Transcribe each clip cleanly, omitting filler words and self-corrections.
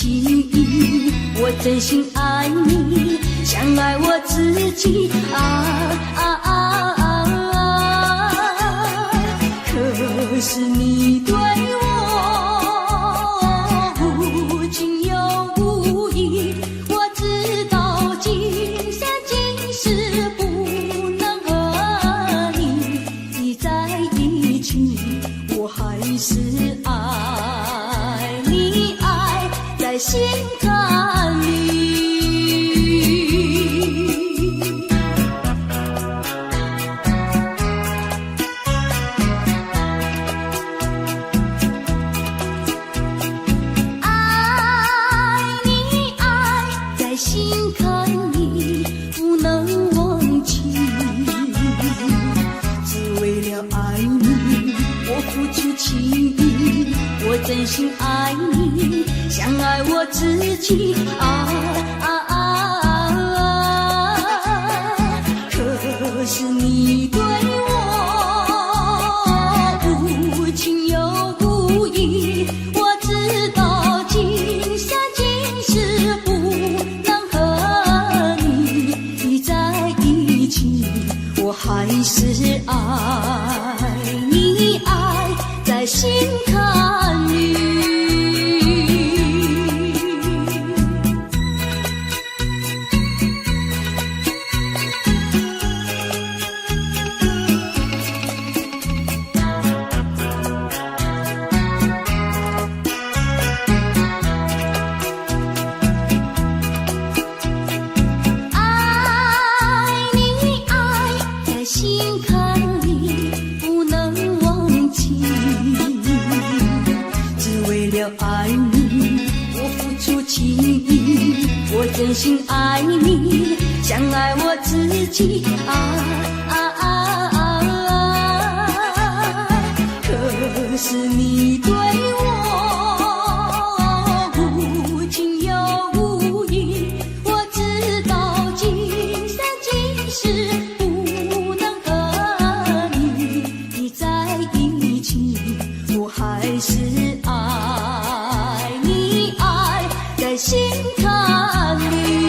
情意，我真心爱你，像爱我自己可是你对我无情又无义，我知道今生今世不能和你在一起，我还是爱你，爱在心坎里。心坎里不能忘记，只为了爱你，我付出情意，我真心爱你，像爱我自己可是你对我无情又无义，我知道今生今世不我还是爱你，爱在心坎里。心坎里不能忘记，只为了爱你，我付出情意，我真心爱你，像爱我自己可是你对我无情又无义，我知道今生今世我还是爱你，爱在心坎里。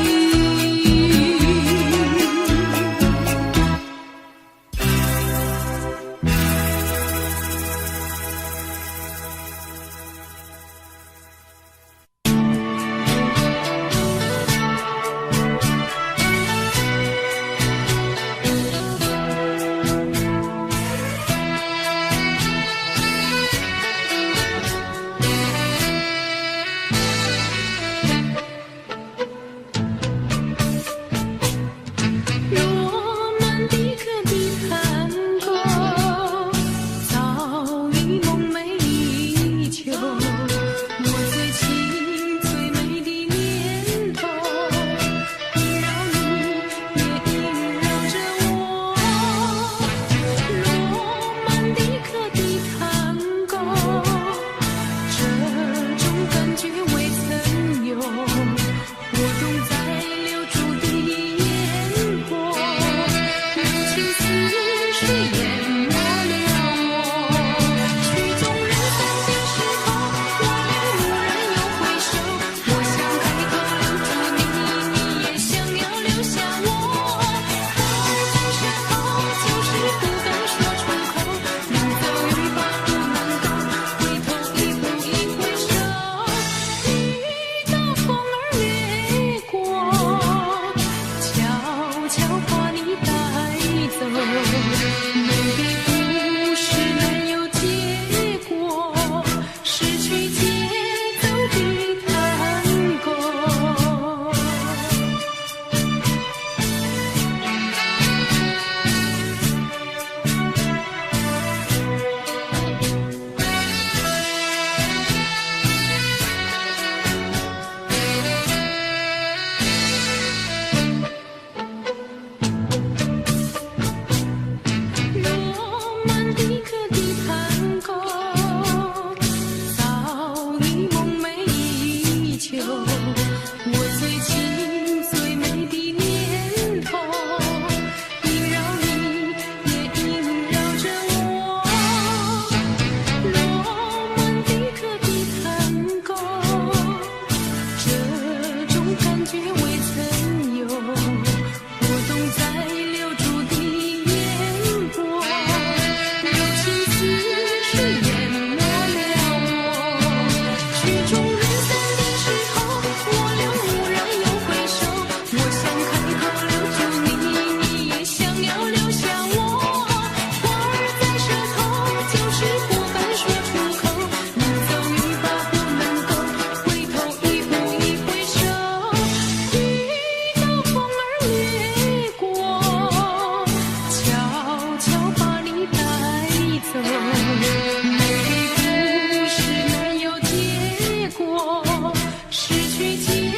失去节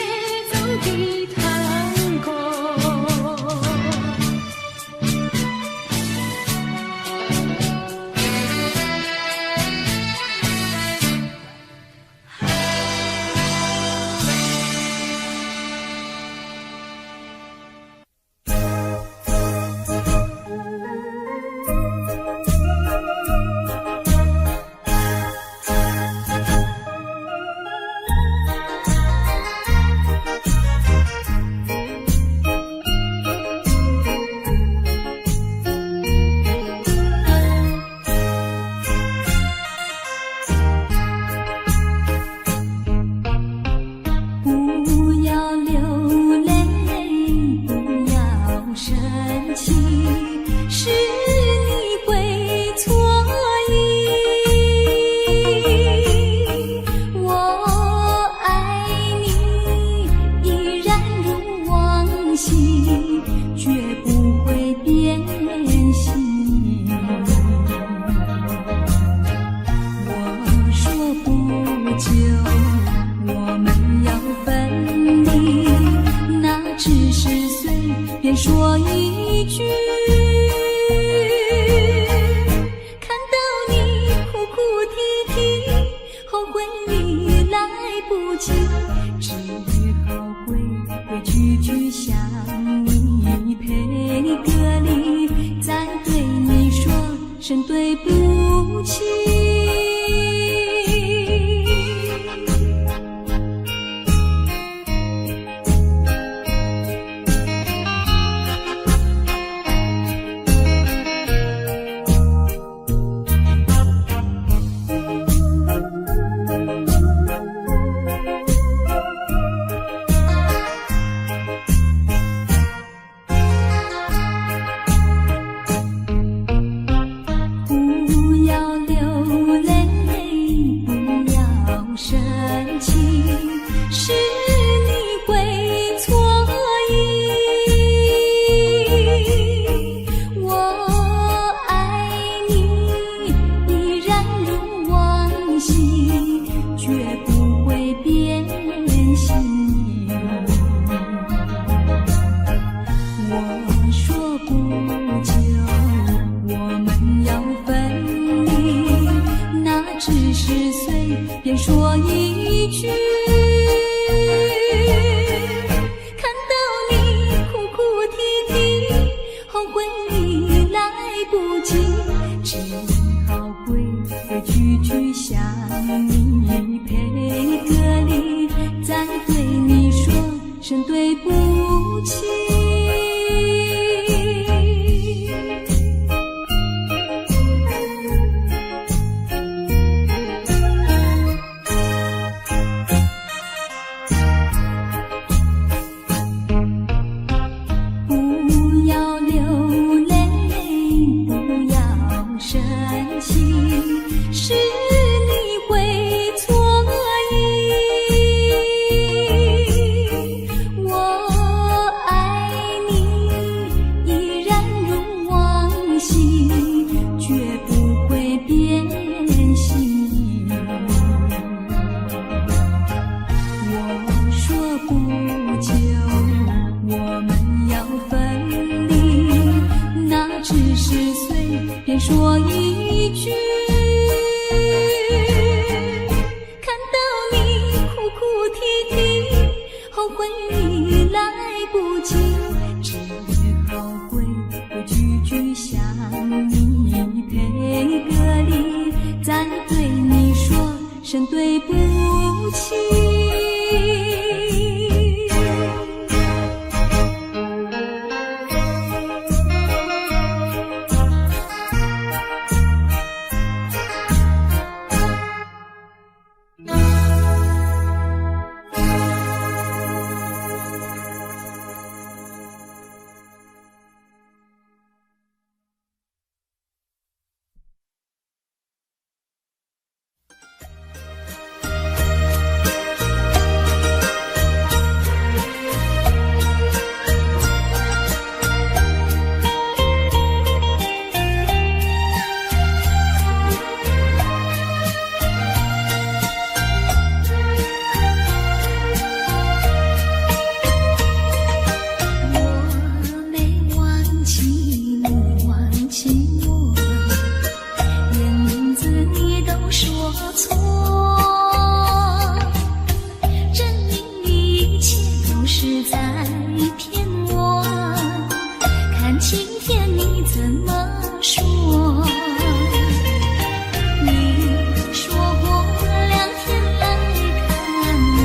奏的探戈。说一句，看到你哭哭啼啼，后悔已来不及，只好规规矩矩向你赔个礼，再对你说声对不起。说一句，看到你哭哭啼啼，后悔已来不及，只好规规矩矩向你赔个礼，再对你说声对不起。说一句，看到你哭哭啼啼，后悔已来不及，只好规规矩矩向你赔个礼，再对你说声对不起。是在骗我，看晴天你怎么说？你说过2天来看我，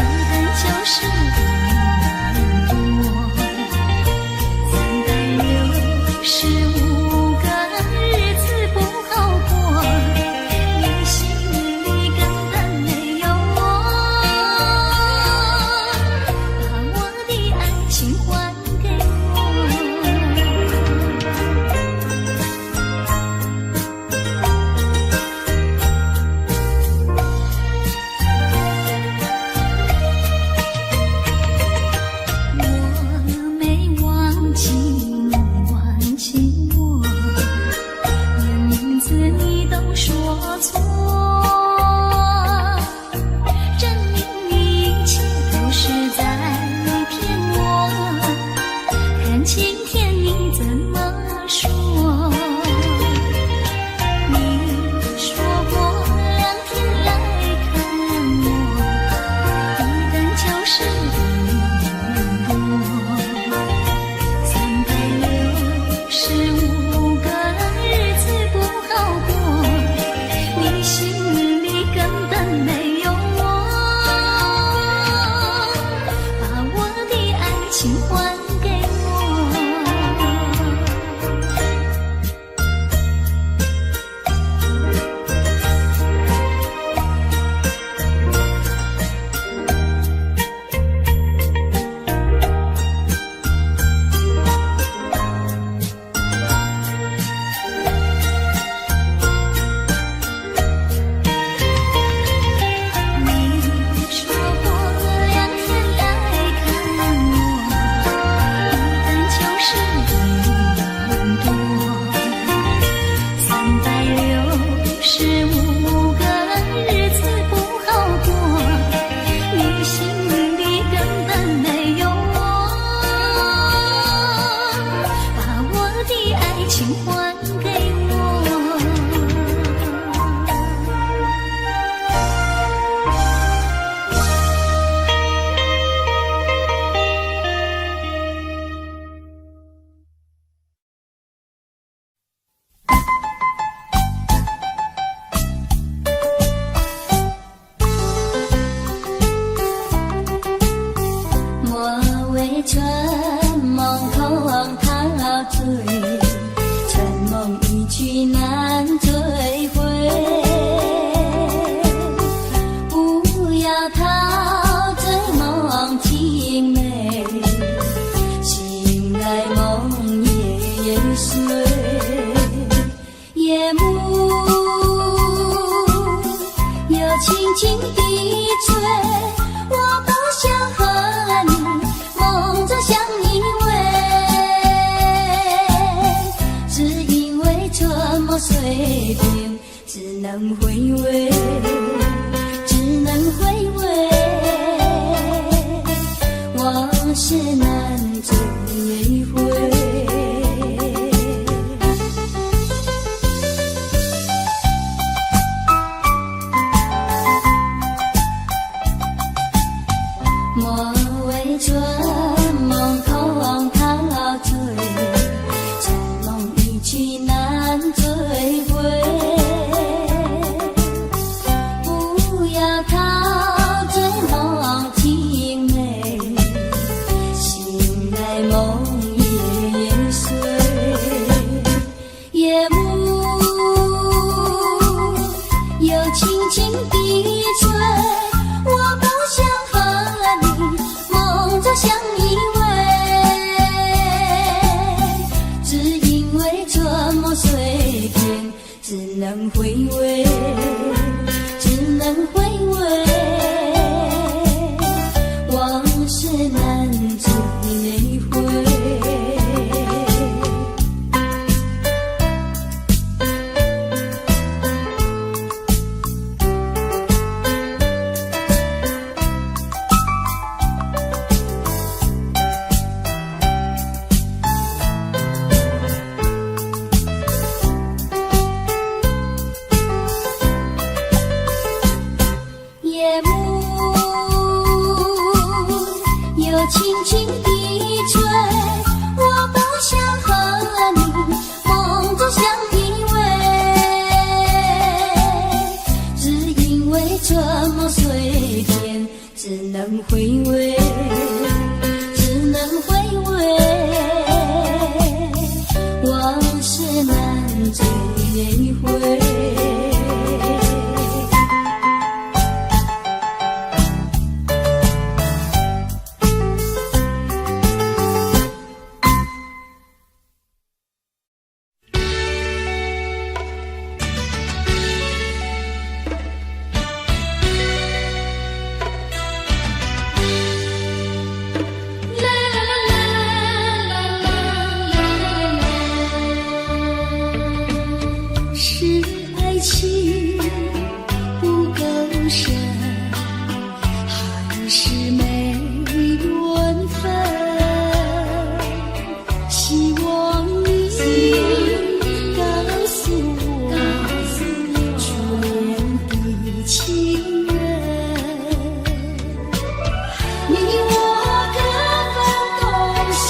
一等就是1年多，365个日子不好过，你心里根本没有我，把我的爱情还给我没忘记你忘记我，连名字你都说错，证明一切都是在骗我，看晴天你怎么说？你说过2天来看我，一等就是1年多，365个日子不好过，你心里根本没有我，把我的爱情还给我为春梦空陶醉，春梦一去难追回，不要陶醉梦情美，醒来梦也碎，夜幕又轻轻地吹，我不想和你梦着相依偎，只因为春梦碎片，只能回味，只能回味，往事难追回。莫为春梦空陶醉，春梦一去难追回，不要陶醉梦情美，醒来梦也碎，夜幕又轻轻地吹，我不想和你梦着相能回味，只能回味，往事难追回。是爱情不够深，还是没缘分？希望你告诉我，初恋的情人，你我各分东西，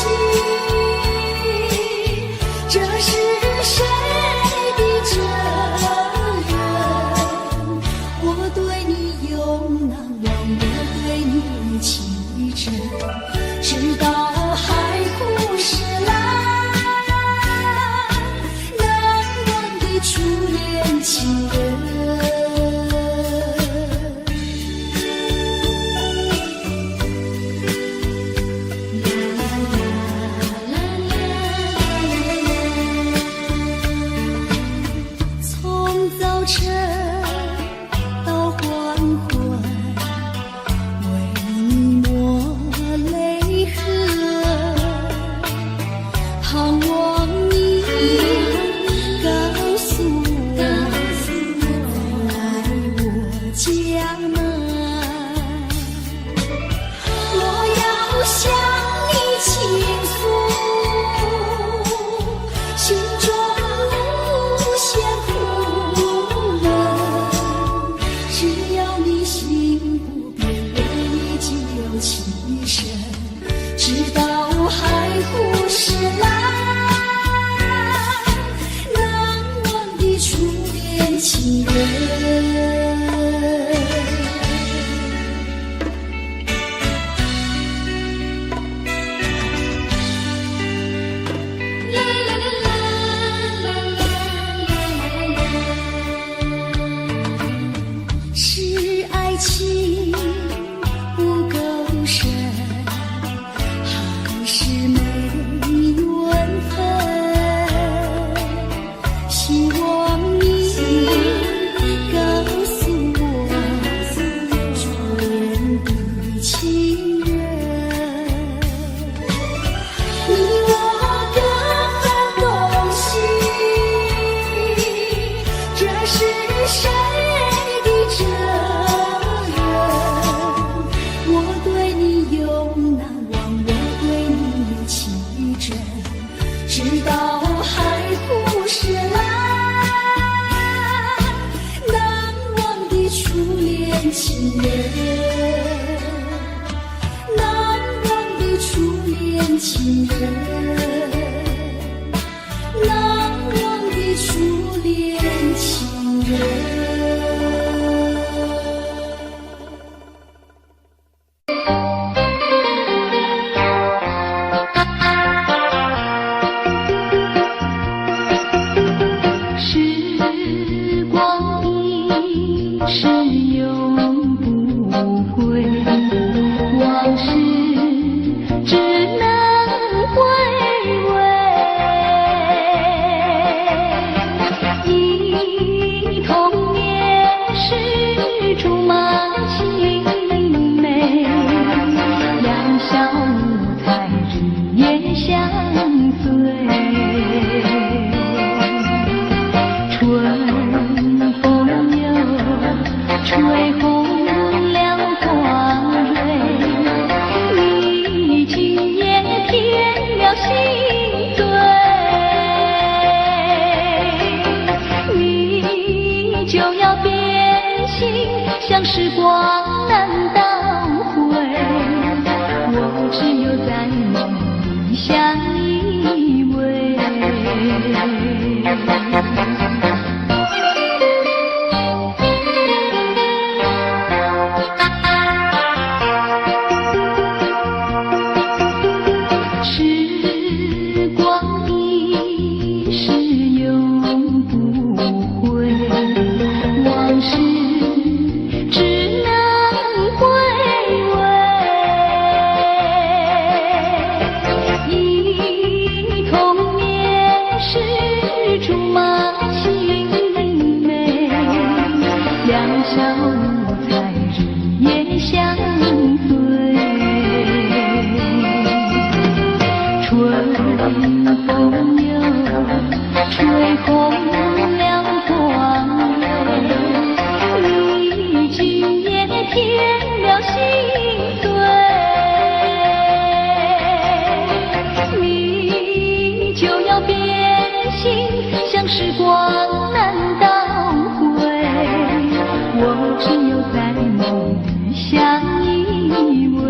这是谁的责任？我对你永难忘，我对你情真，直到海枯石烂，难忘的初恋情人。从早晨到黄昏，为你抹泪痕，盼望你告诉我，回来我家门。我要向你倾诉心中无限苦闷，只要你心不变，为你只有情深，直到海枯石烂，难忘的初恋情人。是爱情不够深，还是没缘分？希望你告诉我，初恋的情人，你我各分东西，这是谁的责任？我对你永难忘，我对你情真，直到海枯石烂，难忘的初恋情人，难忘的初恋情人，难忘的初恋情人。时光一逝永不回，往事只能回醉。春风又吹红了光蕊，你今夜添了心碎，你就要变心，像时光难倒回，我只有在梦里相依偎。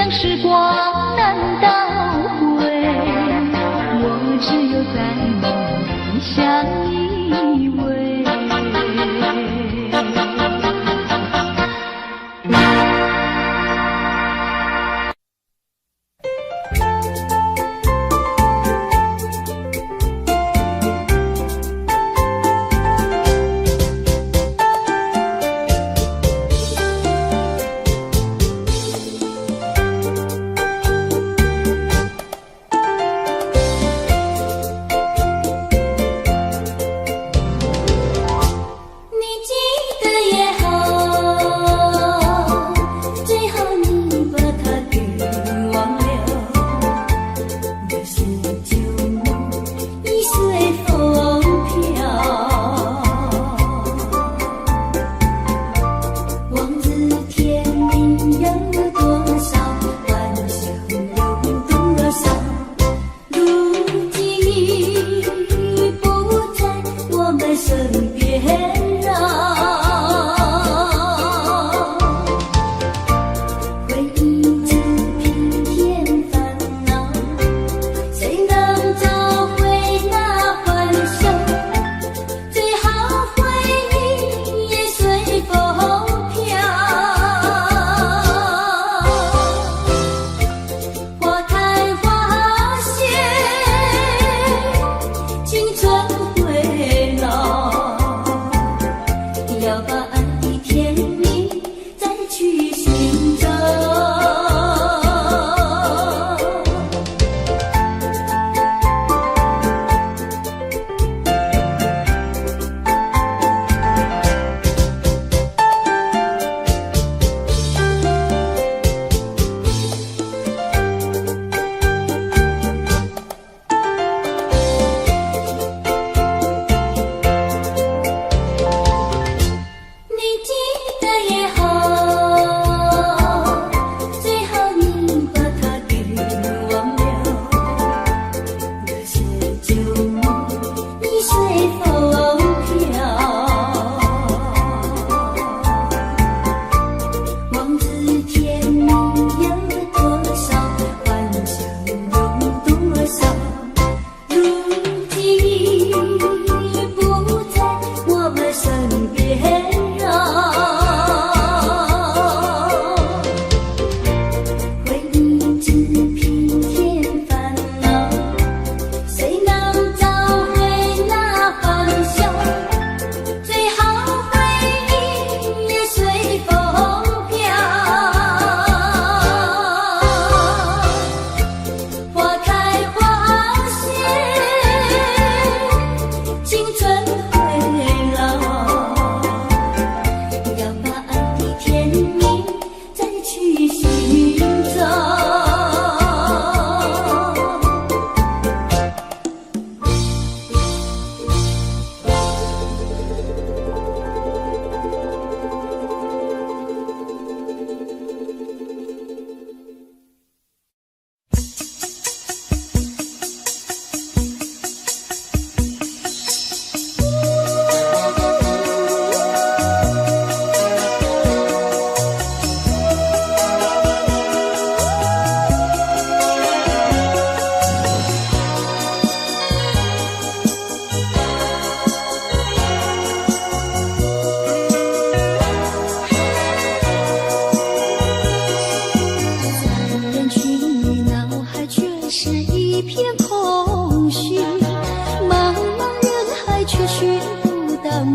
时光难倒回，我只有在梦里相依偎。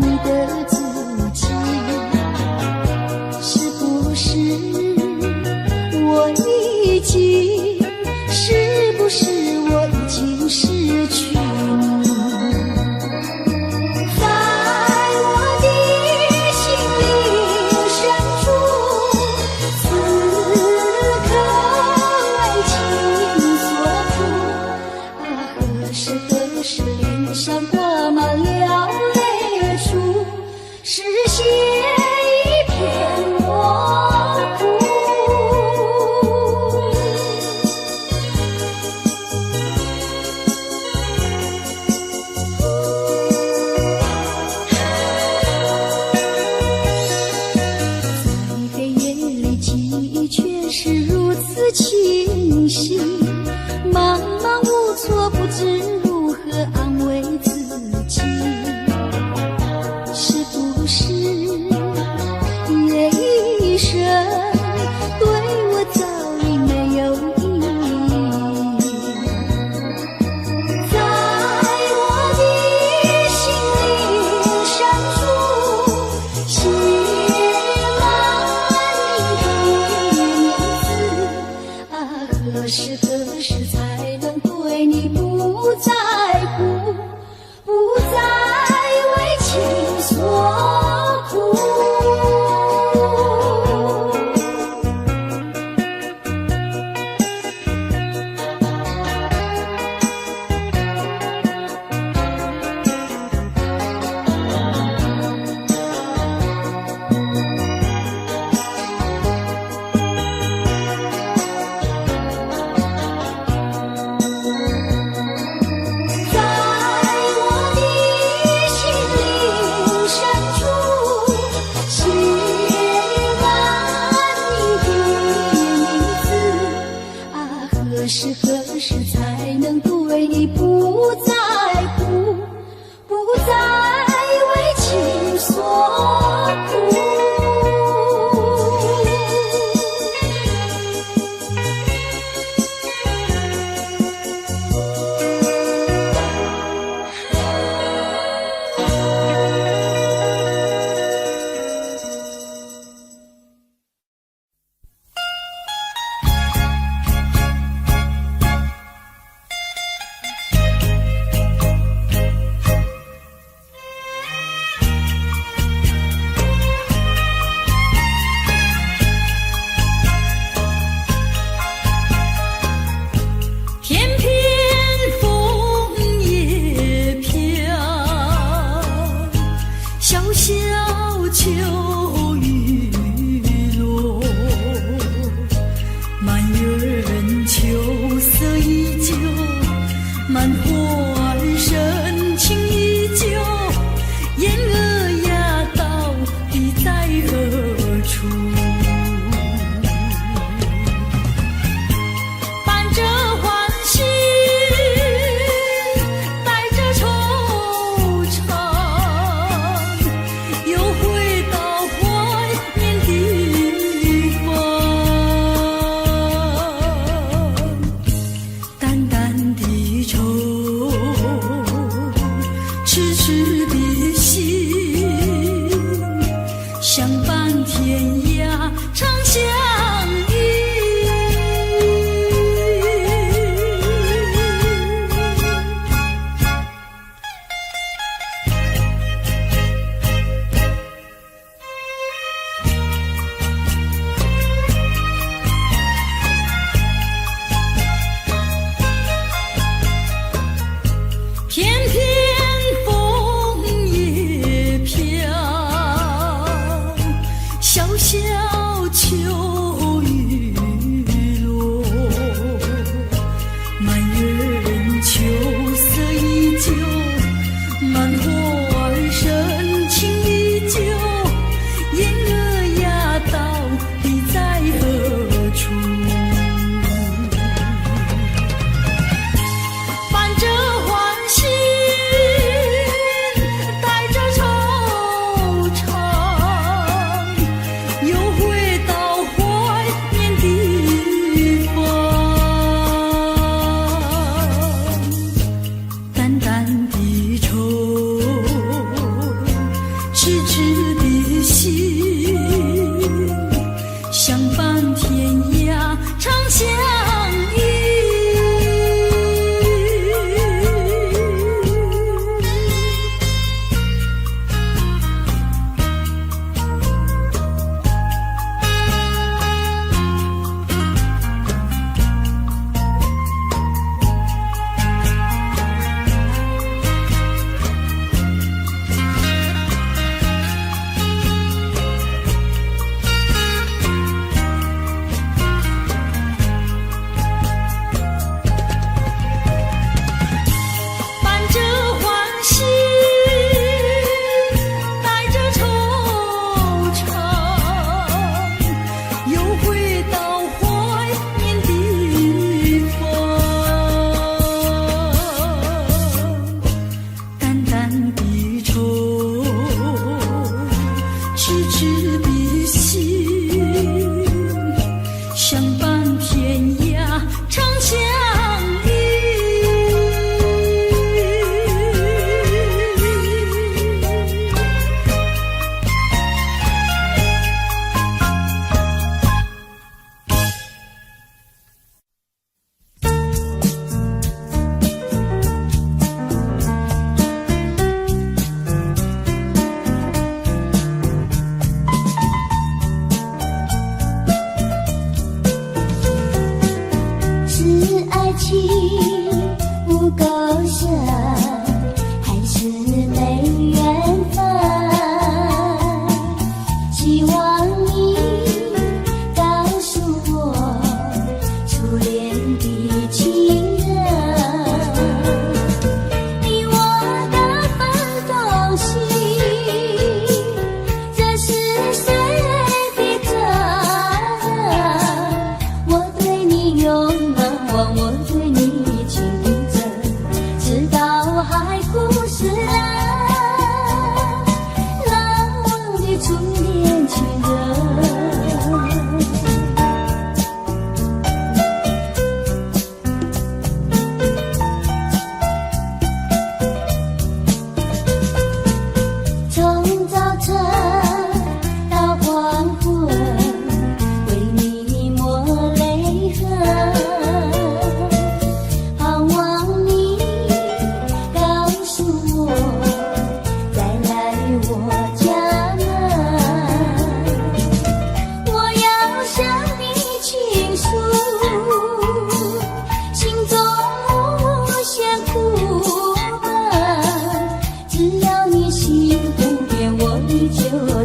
你的足迹，是不是我已经，是不是我已经失去你？在我的心灵深处，此刻为情所苦。何时脸上挂满了泪珠？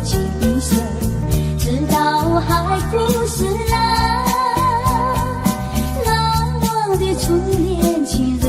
情深，直到海枯石烂，难忘的初恋情人。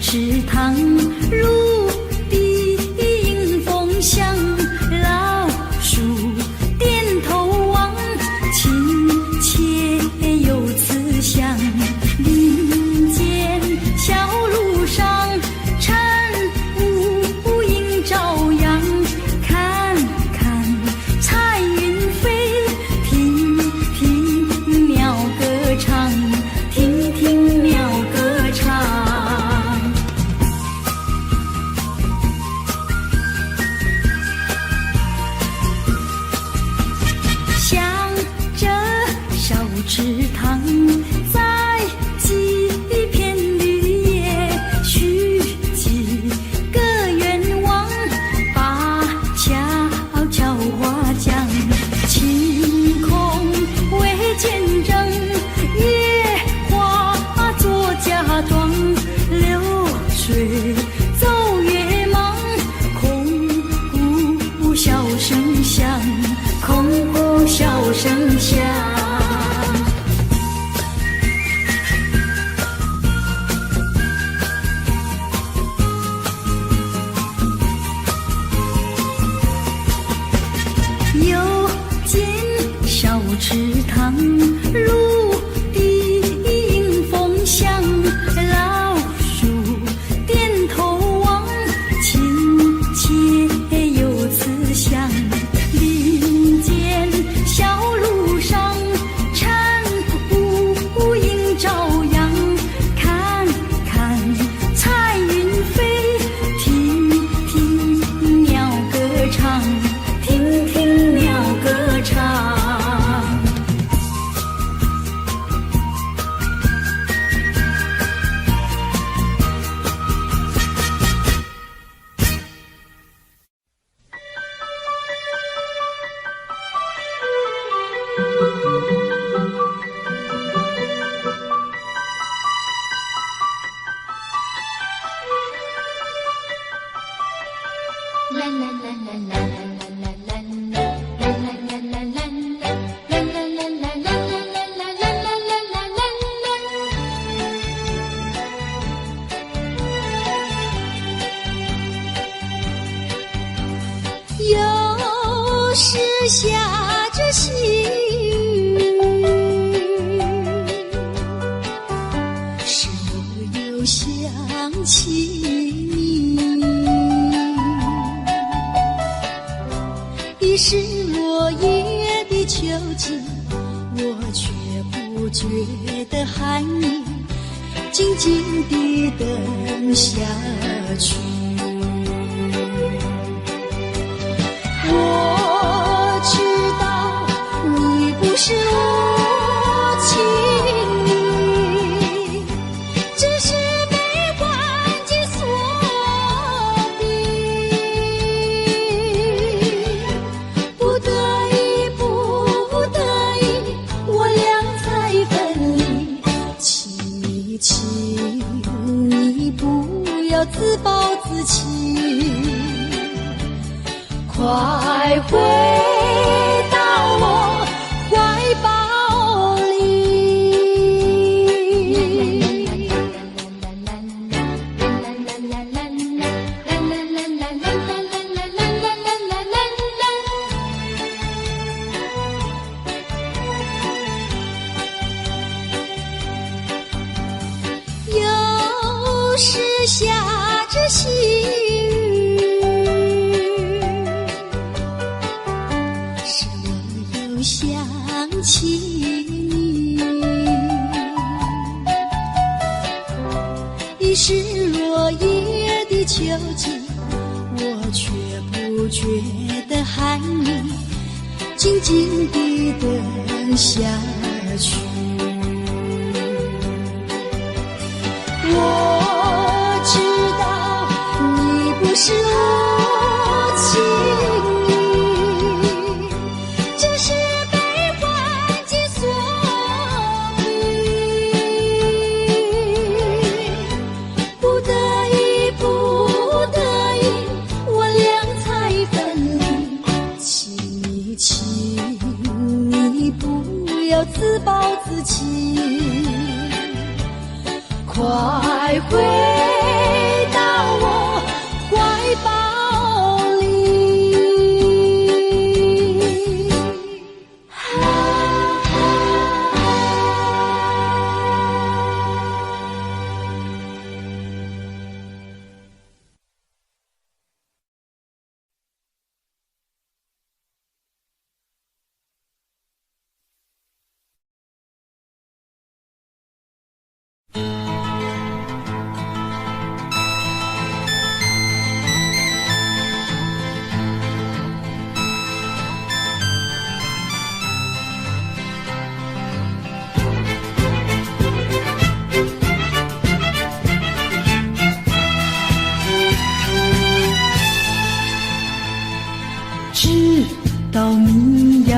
池塘如碧有时下着细雨，是我又想起你。已是落叶的秋季，我却不觉得寒意，静静地等下去。我知道你不是无情意，只是被环境所逼，不得已，不得已，我俩才分离。请你不要自暴自弃，快回到我怀抱里。有时下着细想起你，已是落叶的秋季，我却不觉得寒意，静静地等下去。我知道你不是无情意，只是被环境所逼，不得已，不得已，我俩才分离。请你不要自暴自弃，快回到我怀抱里。知道你要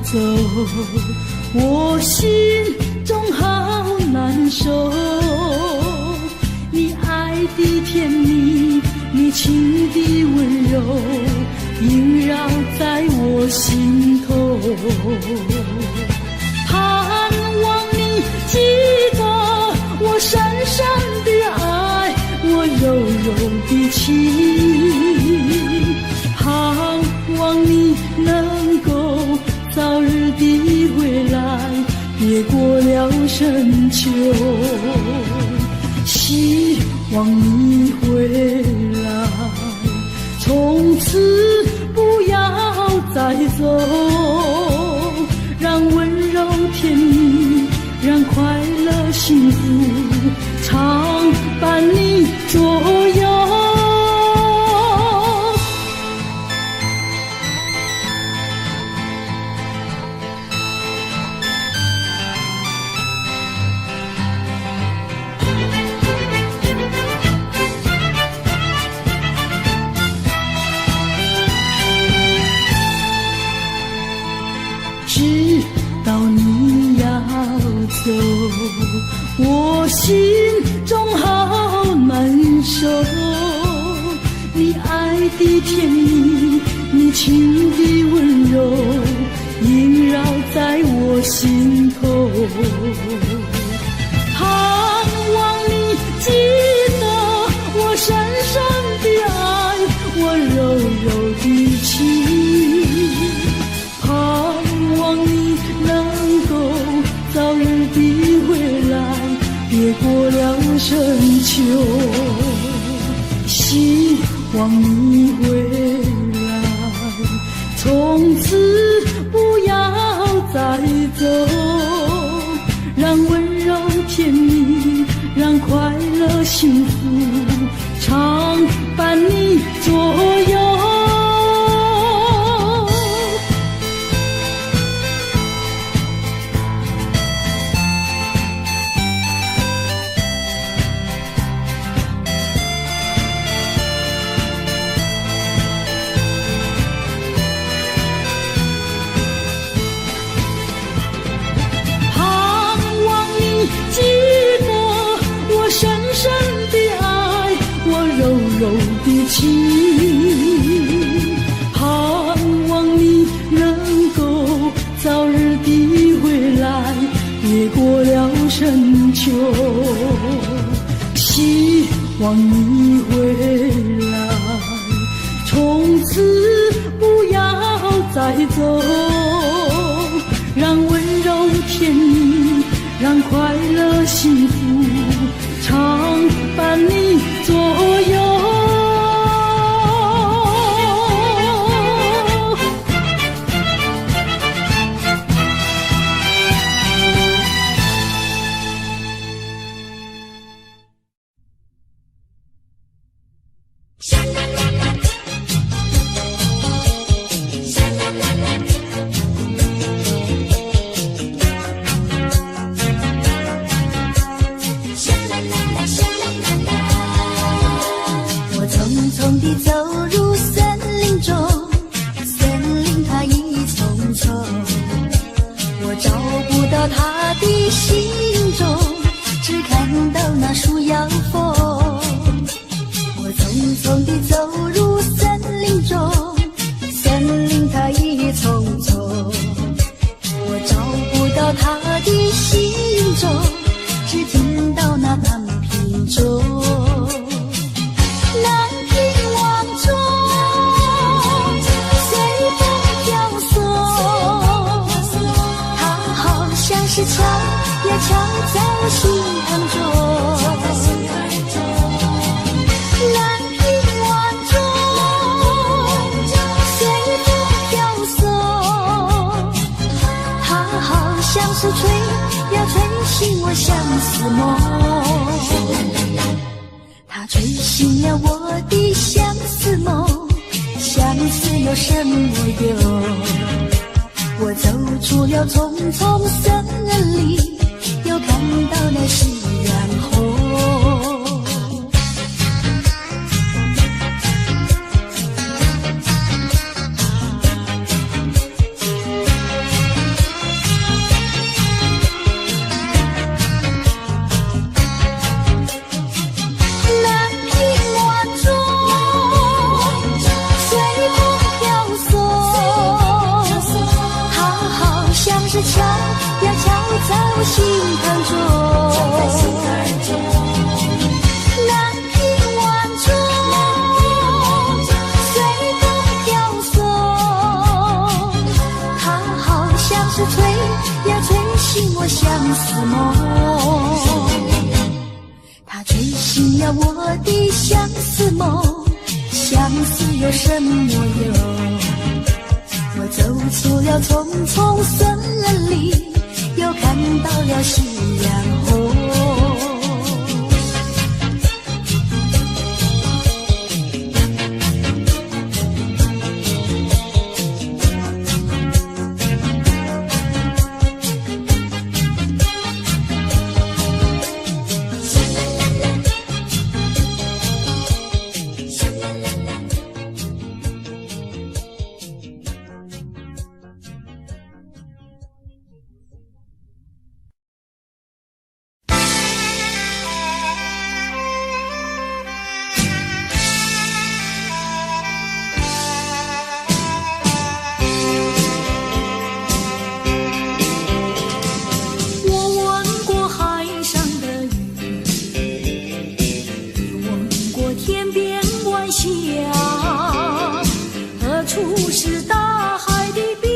走，我心中好难受。你爱的甜蜜，你情的温柔，萦绕在我心头。盼望你记得我深深的爱，我柔柔的情。盼望你能够早日地回来，别过了深秋。希望你回来，从此不要再走，让温柔甜蜜，让快乐幸福常伴你左右。知道你要走，我心中好难受。你爱的甜蜜，你情的温柔萦绕在我心头。盼望你记得我深深的爱，我柔柔的情。盼望你能够早日的回来，别过了深秋。希望你回来，从此不要再走，让温柔甜蜜，让快乐幸福常伴你左右。记得我深深的爱，我柔柔的情。盼望你能够早日的回来，别过了深秋。希望你回来，从此不要再走，让温柔甜蜜，让快乐幸福常伴你左右。又看到了夕阳红。下，何处是大海的边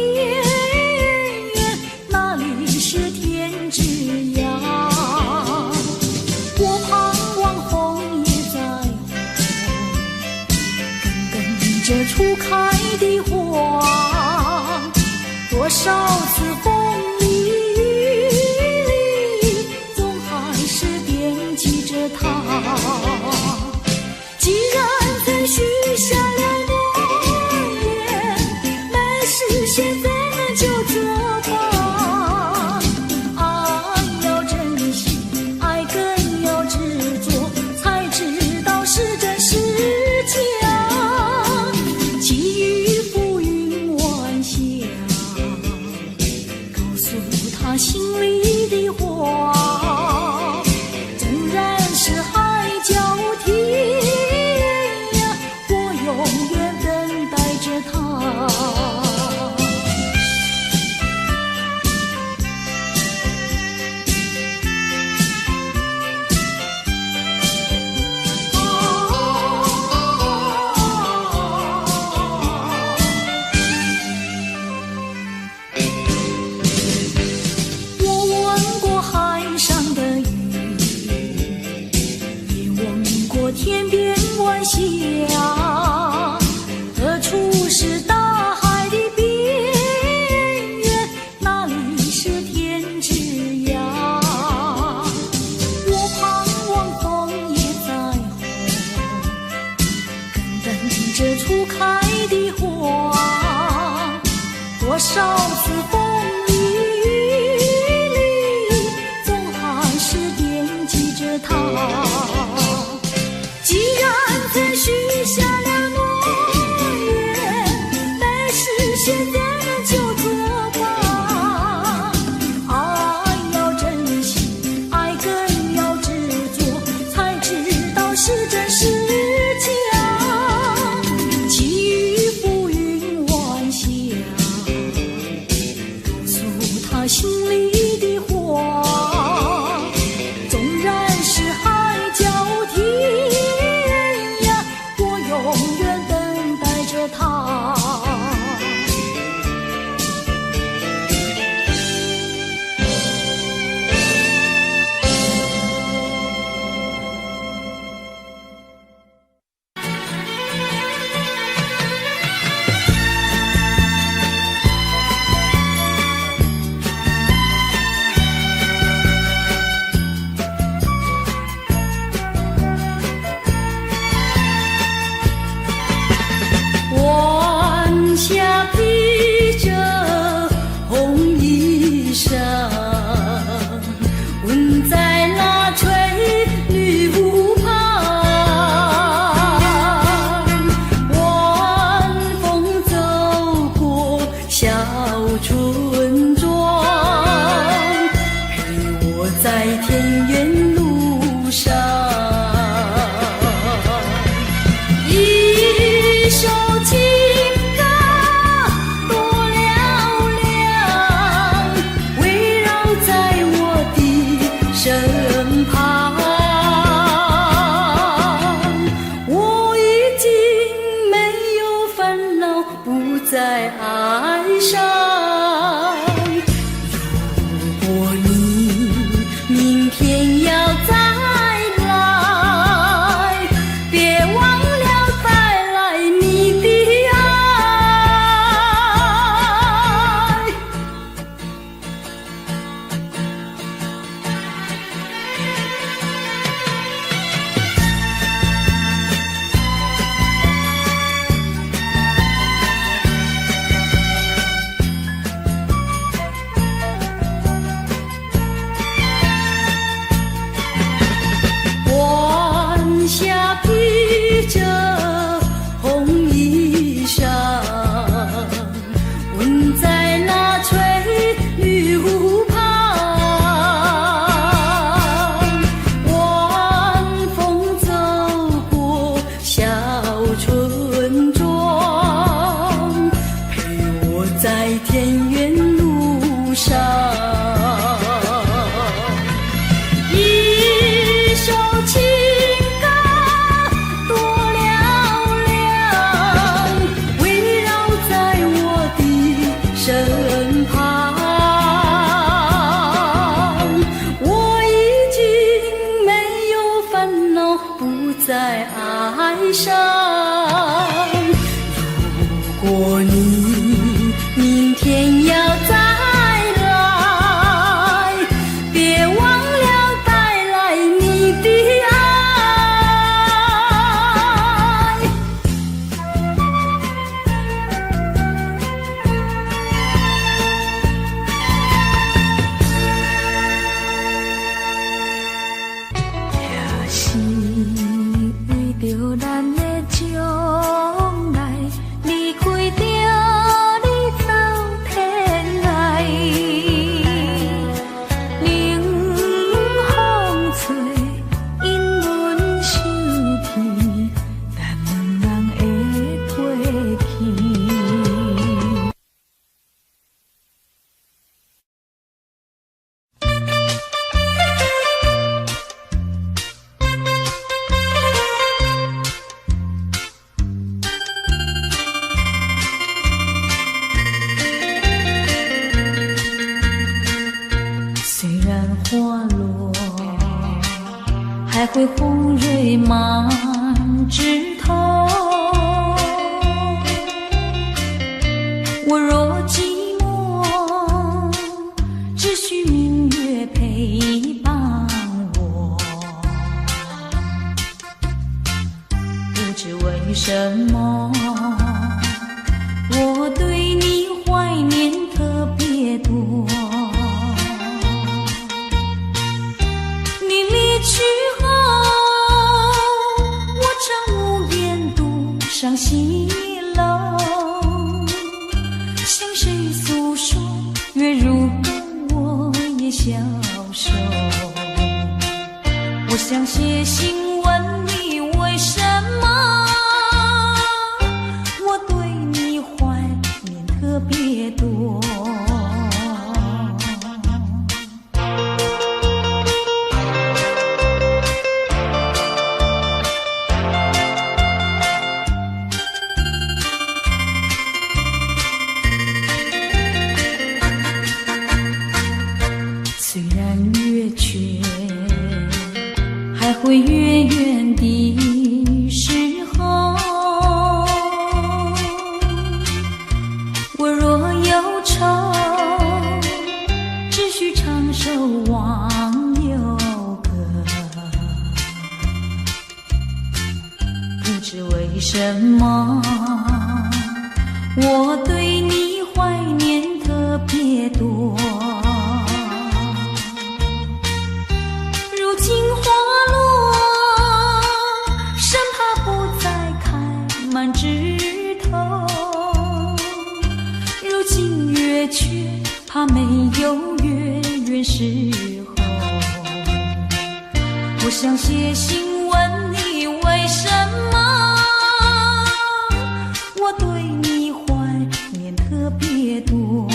缘？哪里是天之涯？我盼望枫叶在红，跟着初开的花，多少次风里雨里，总还是惦记着他。既然曾许下了诺言，没事现在能就作罢。爱要珍惜，爱更要执着，才知道是真是假。寄予浮云晚霞，告诉他心里的话。纵然是海角天涯，我永远等待着他。我闻过海上的雨，也闻过天边晚霞，何处是大海的边缘？哪里是天之涯？我盼望枫叶在红，更等着初开的花。多少次风里雨里，总还是惦记着他。既然曾许下了诺言，没事现在能就作罢。爱要珍惜，爱更要执着，才知道是真是假。寄予浮云晚霞，告诉他心里的话。纵然是海角天涯，我永远等待着他。晚霞披着红衣裳，吻在那翠绿湖畔。晚风走过小村庄，陪我在田园路上。一首情歌多嘹亮，围绕在我的身旁。我已经没有烦恼，不再哀伤。如果你明天要再来，别忘了带来你的爱。会红蕊满枝头。我若寂寞，只需明月陪伴我。不知为什么，我对你怀念特别多。你离去后，我常无言独上西楼，向谁诉说？月如歌，我也消瘦。我想写信问你，为什么我对你怀念特别多。虽然月缺，还会远远的时候，我若忧愁，只需唱首忘忧歌。不知为什么，我对你怀念特别多。如今花落，生怕不再开满枝头。如今月缺，怕没有月圆时候。我想写信问你，为什么我对你怀念特别多。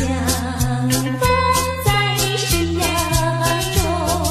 相逢在夕阳中。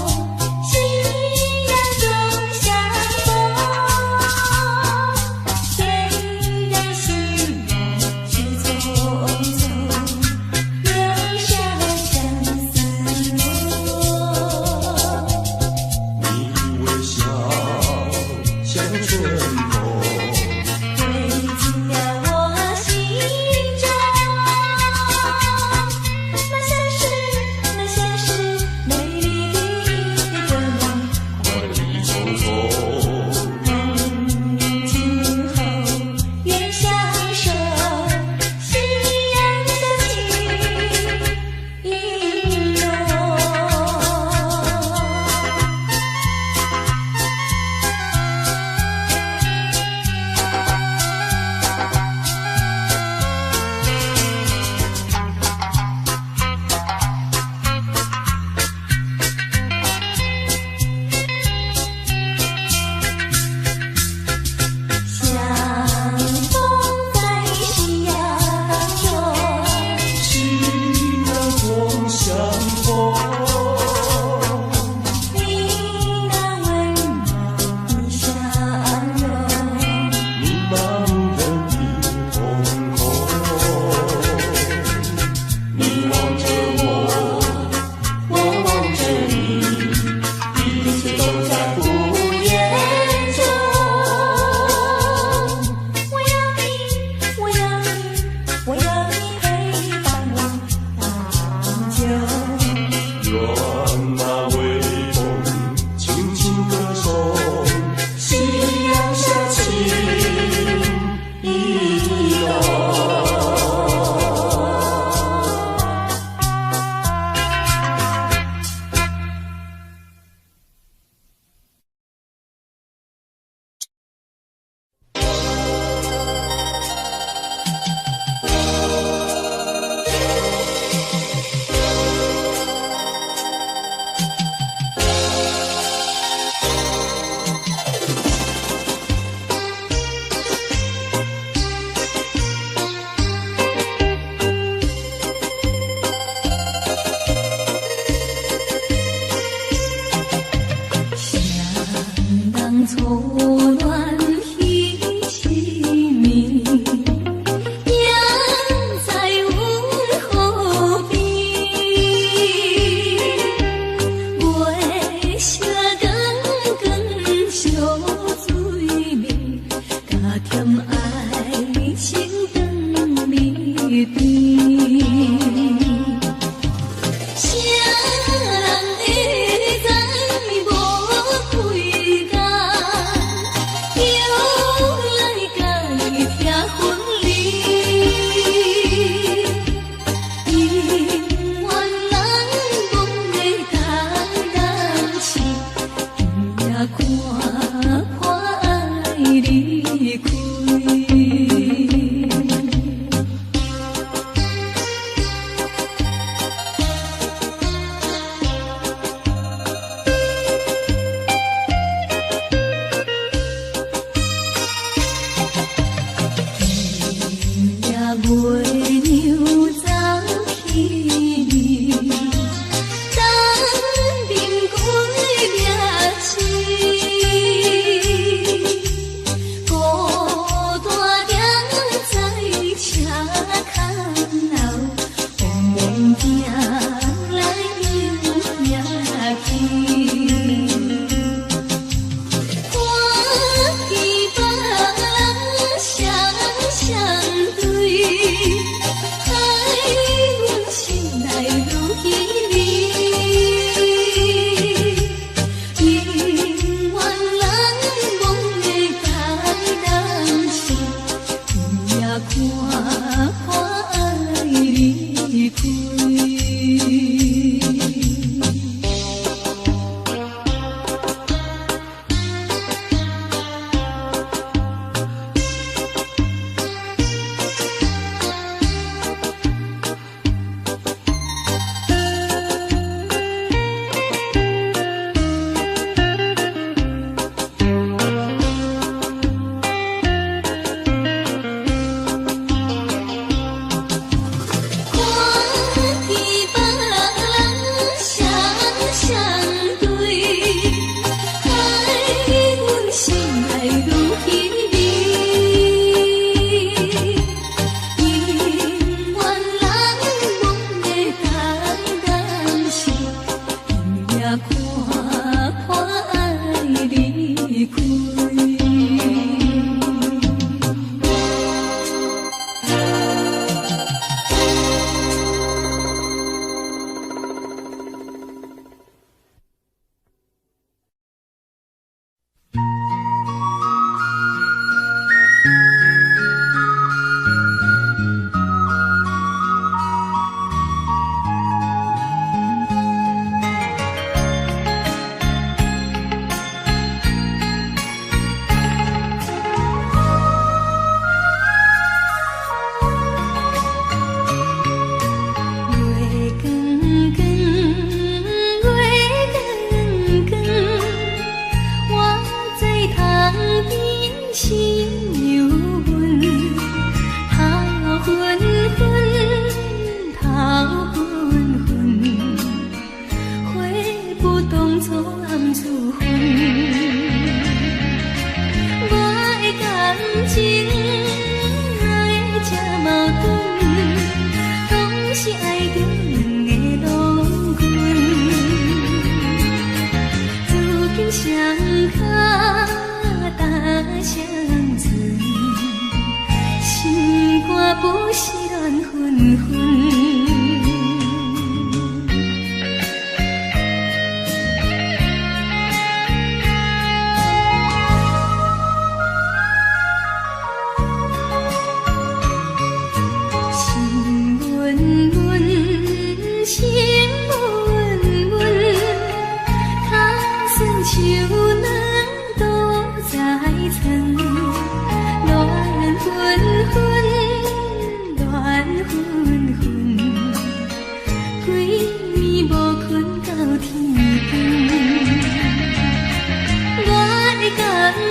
不是乱纷纷。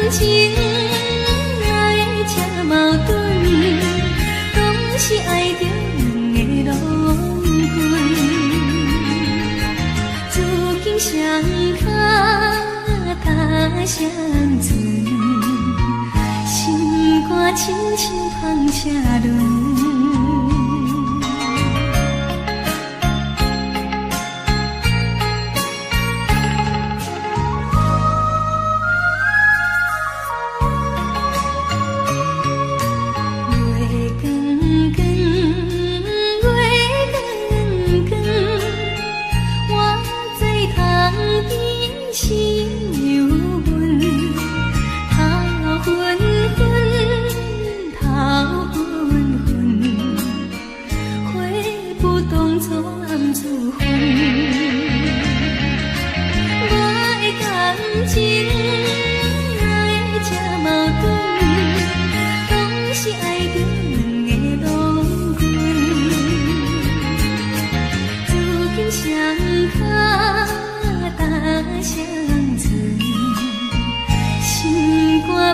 情爱这矛盾，拢是爱着两个轮回。如今双脚踏双船，心肝亲像风车轮。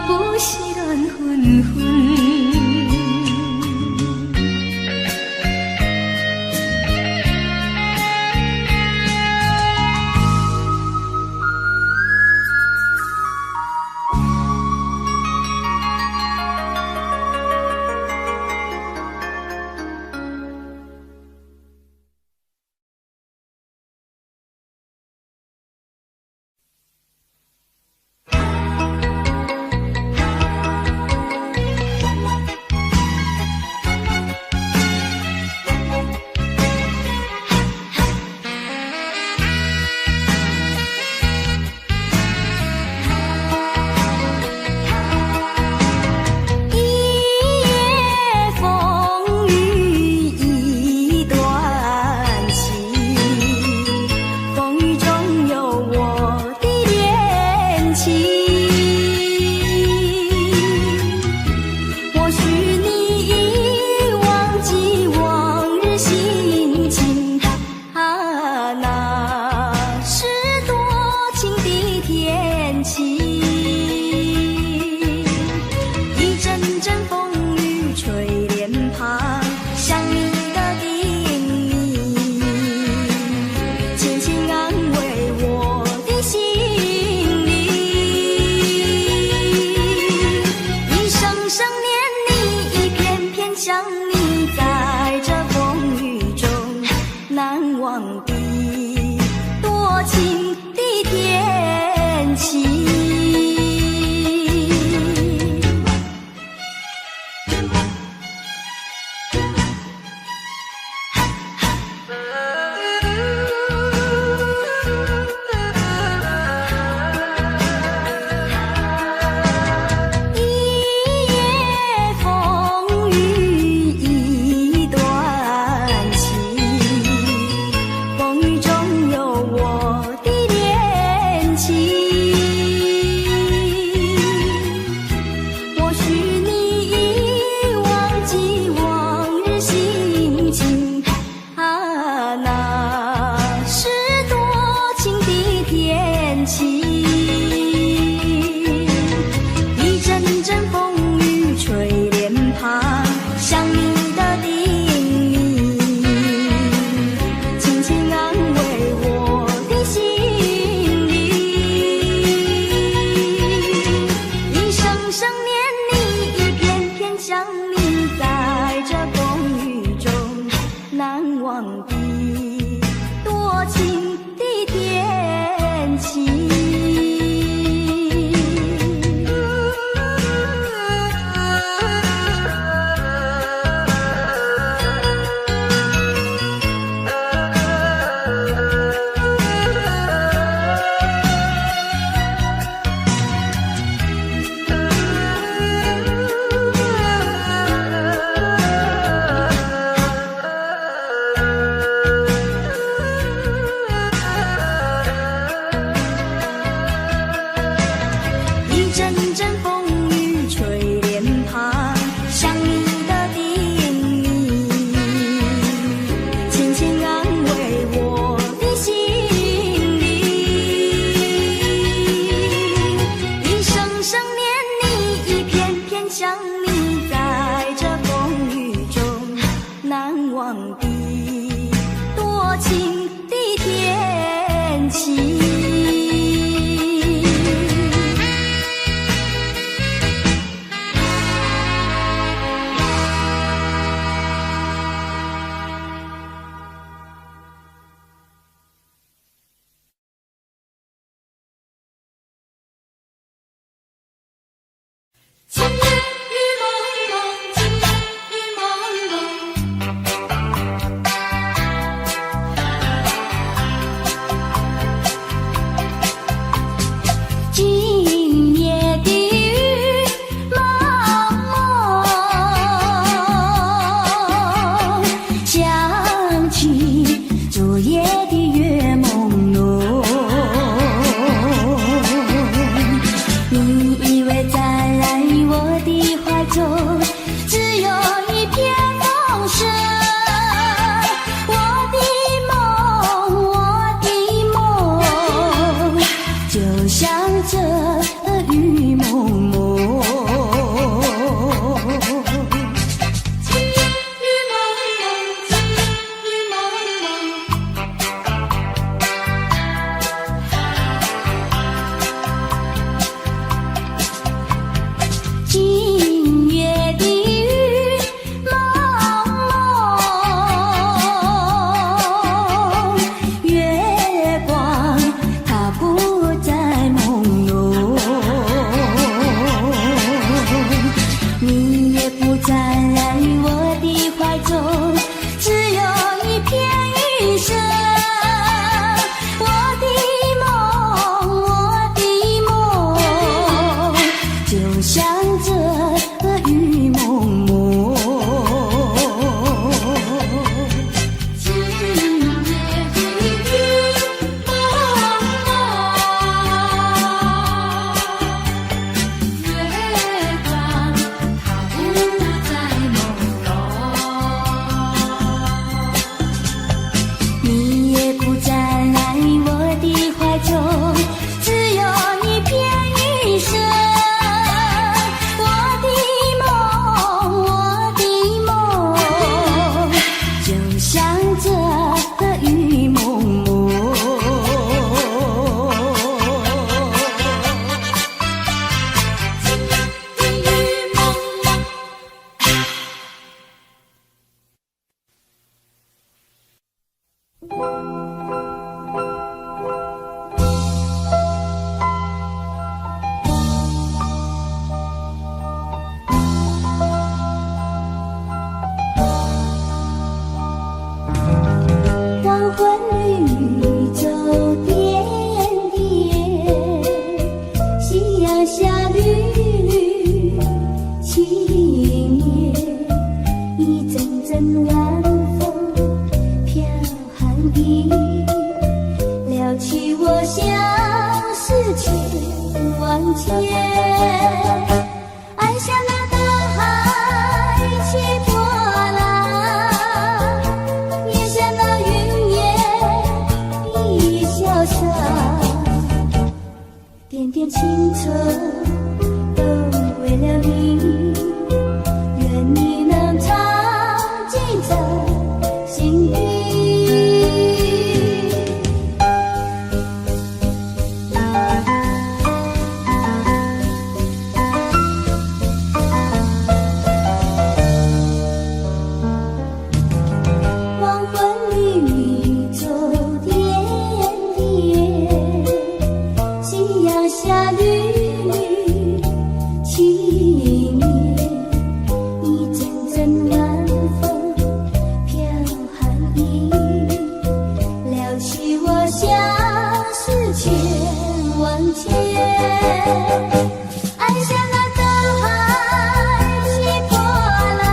不是乱纷纷。情雨雨蒙蒙，情雨雨蒙蒙。今夜的雨蒙蒙，想起昨夜的月朦胧。你以为站在我的怀中，只有一片风声。我的梦，就像这雨蒙蒙。情雨蒙蒙，情雨蒙蒙。今夜的雨蒙蒙，月光它不再朦胧，你也不站在我的怀中，只有一片雨声。我的梦，就像这雨蒙蒙。今夜的雨蒙蒙，月光它不再朦胧，你也不站在我的怀中，只有一片雨声。我的梦，就像这雨蒙蒙。情雨蒙蒙。黄昏绿洲点点，夕阳下绿绿青叶，一阵阵晚风飘寒意，撩起我相思千万结。爱像那大海起波浪，也像那云烟一潇洒，点点青春都为了你，愿你能常记在心底。黄昏绿洲点点，夕阳下绿绿青叶，一阵阵晚风飘寒意，撩起我相思千万结。爱像那大海起波浪，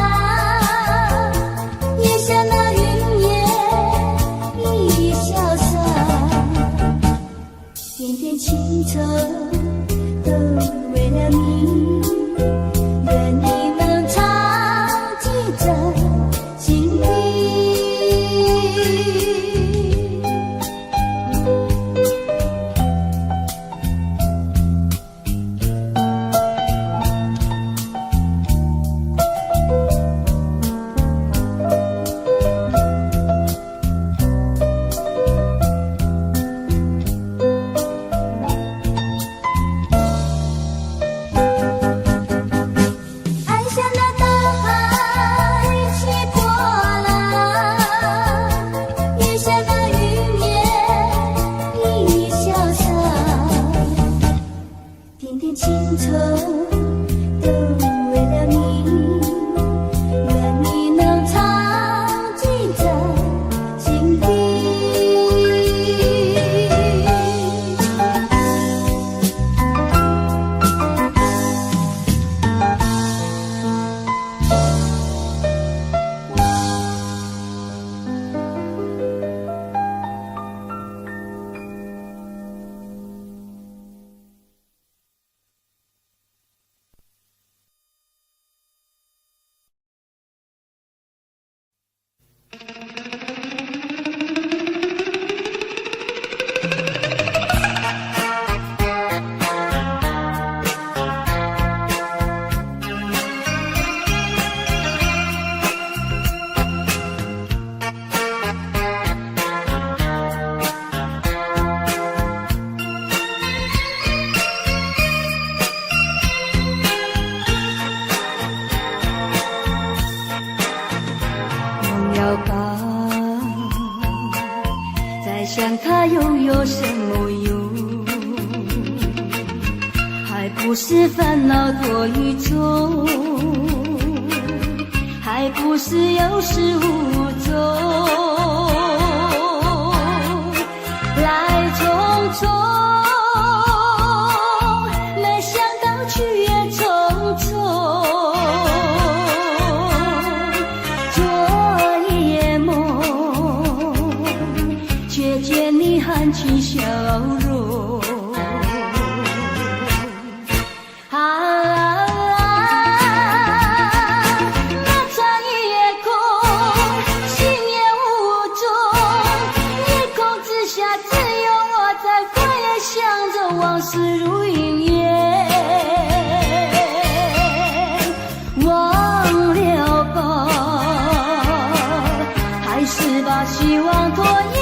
也像那云烟一潇洒，点点青春都为了你，愿你能常记在心底。爱像那大海起波浪，也像那云烟一潇洒，点点青春都不是烦恼多与重，还不是有始无终，来匆匆，没想到去也匆匆，昨夜梦，却见你含情笑容。往事如云烟，忘了吧，还是把希望拖延。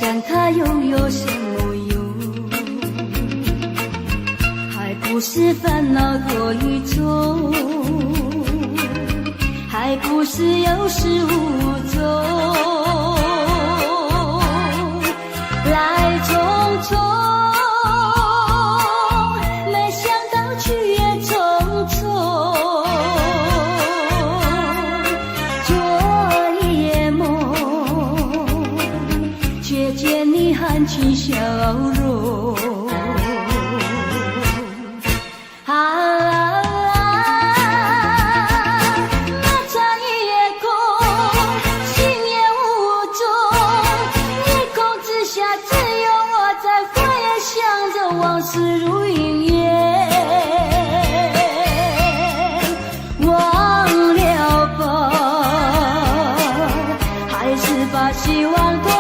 想他又有什么用？还不是烦恼多与重，还不是有始无终，来匆匆，没想到去也匆匆，昨夜梦，却见你含情笑容。那场夜空，心也无踪，夜空之下只有我在回想着往事如云烟，忘了吧，还是把希望拖延。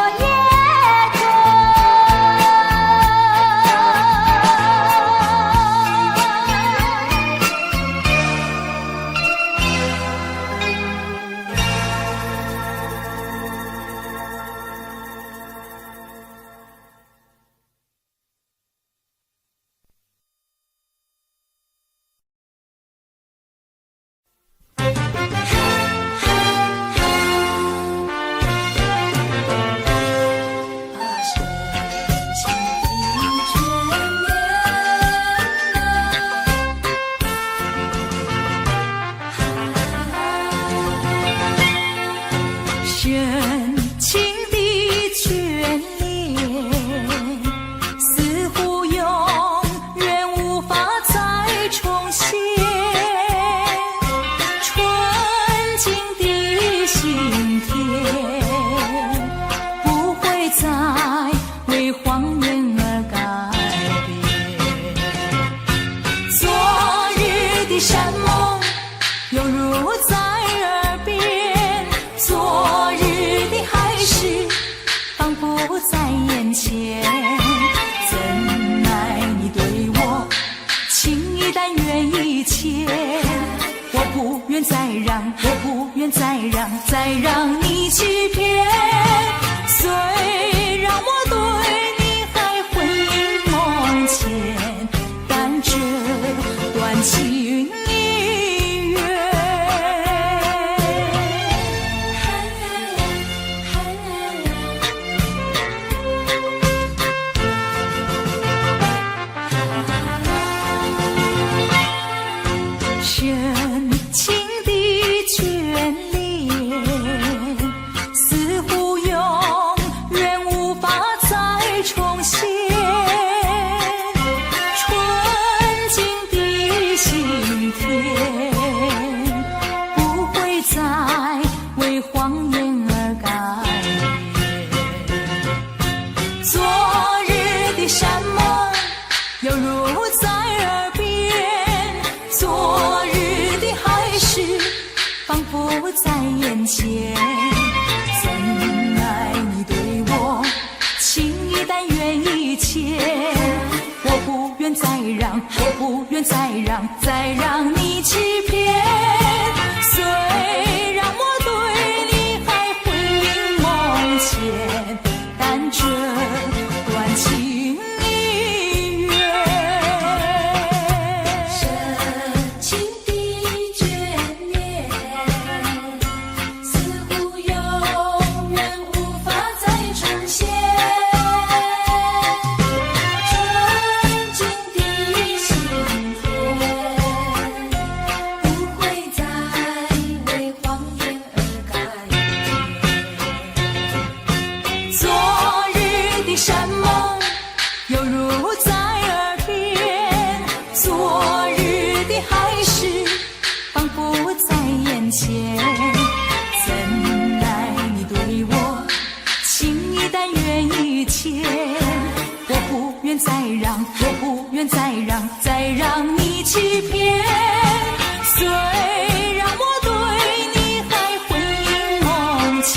再让你欺骗，虽然我对你还魂萦梦牵，但这段情已远。深情的眷恋，似乎永段情一缘。深情的眷恋，似乎永远无法再重现。纯净的心田，不会再为谎言而改变。昨日的山盟犹如在耳边，昨日的海誓仿佛在眼前。怎奈你对我情一旦愿意牵，我不愿再让，我不愿再让，再让你欺骗。虽然我对你还魂萦梦牵，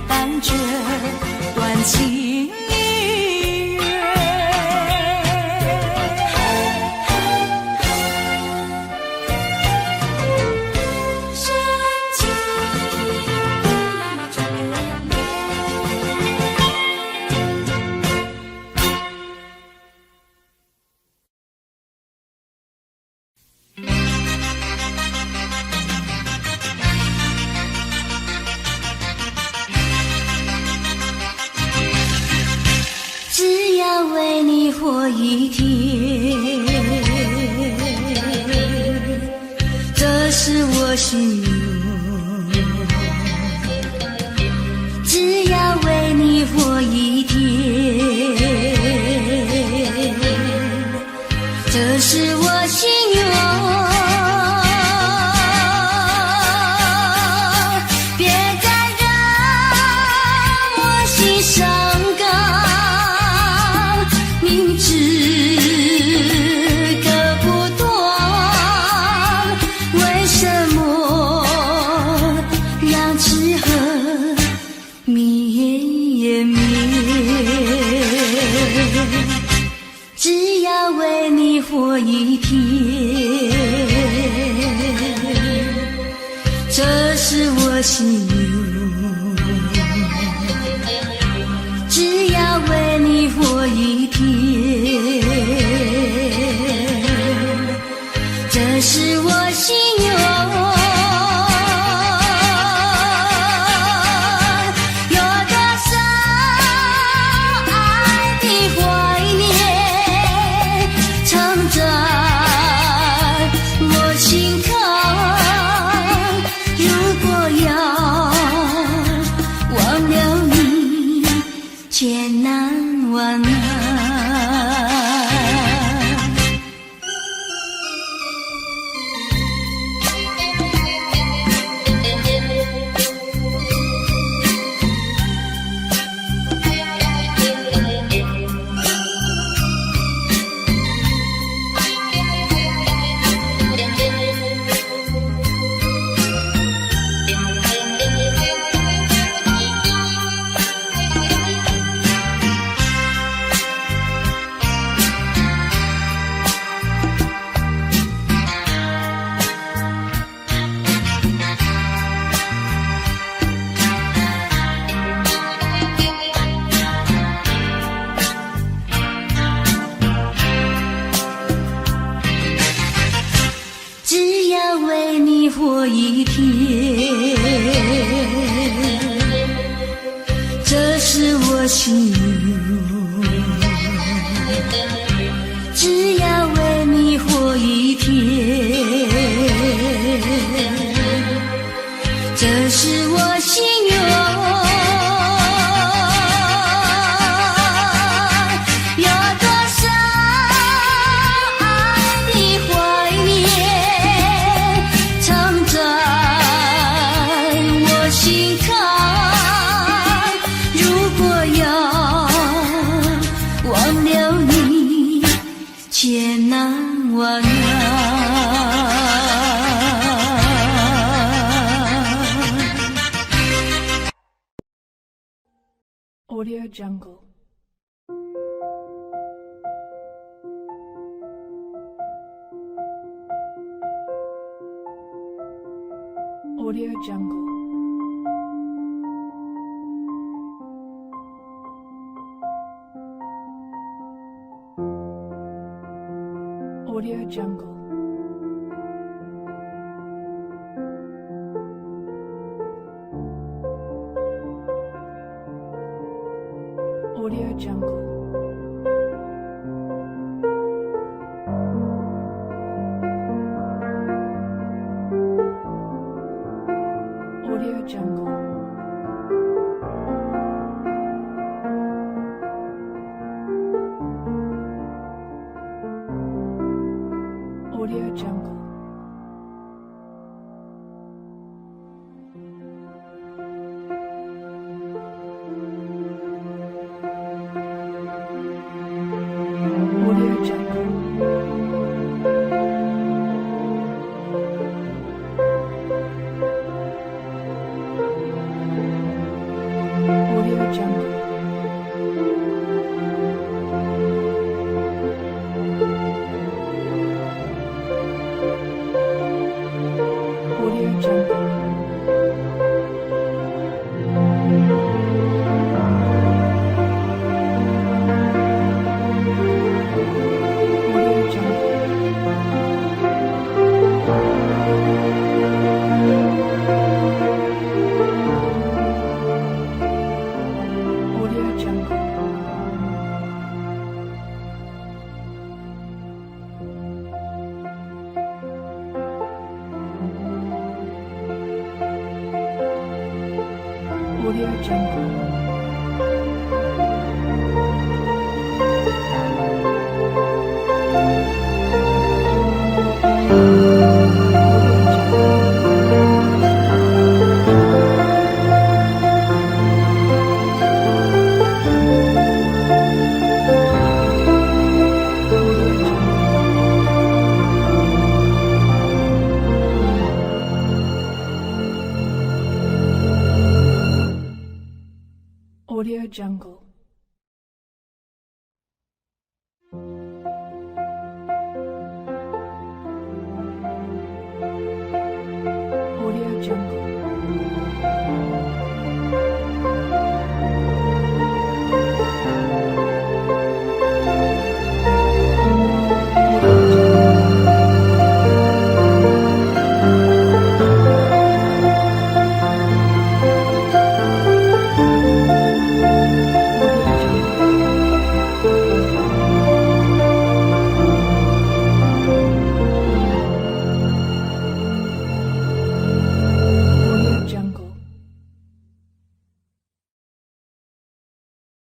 但这段情一缘。深情的眷恋。只要为你活一天，这是我心愿。只要为你活一天，这是我心愿。别再让我心伤感，明知割不断，为什么让痴恨绵绵？只要为你活一天，这是我心愿。只要为你活一天，这是我心愿。有多少爱的怀念，藏在我心坎。如果要忘了你，艰难忘啊。只要为你活一天，这是我心愿。只要为你活一天，这是我心愿。有多少爱的怀念，藏在我心坎。如果要忘了你，艰难忘啊。Audio Jungle. Audio Jungle. Audio Jungle. Audio Jungle. Audio Jungle. Audio Jungle. Audio Jungle. Audio Jungle. Audio Jungle. Audio Jungle. Audio Jungle. Audio Jungle.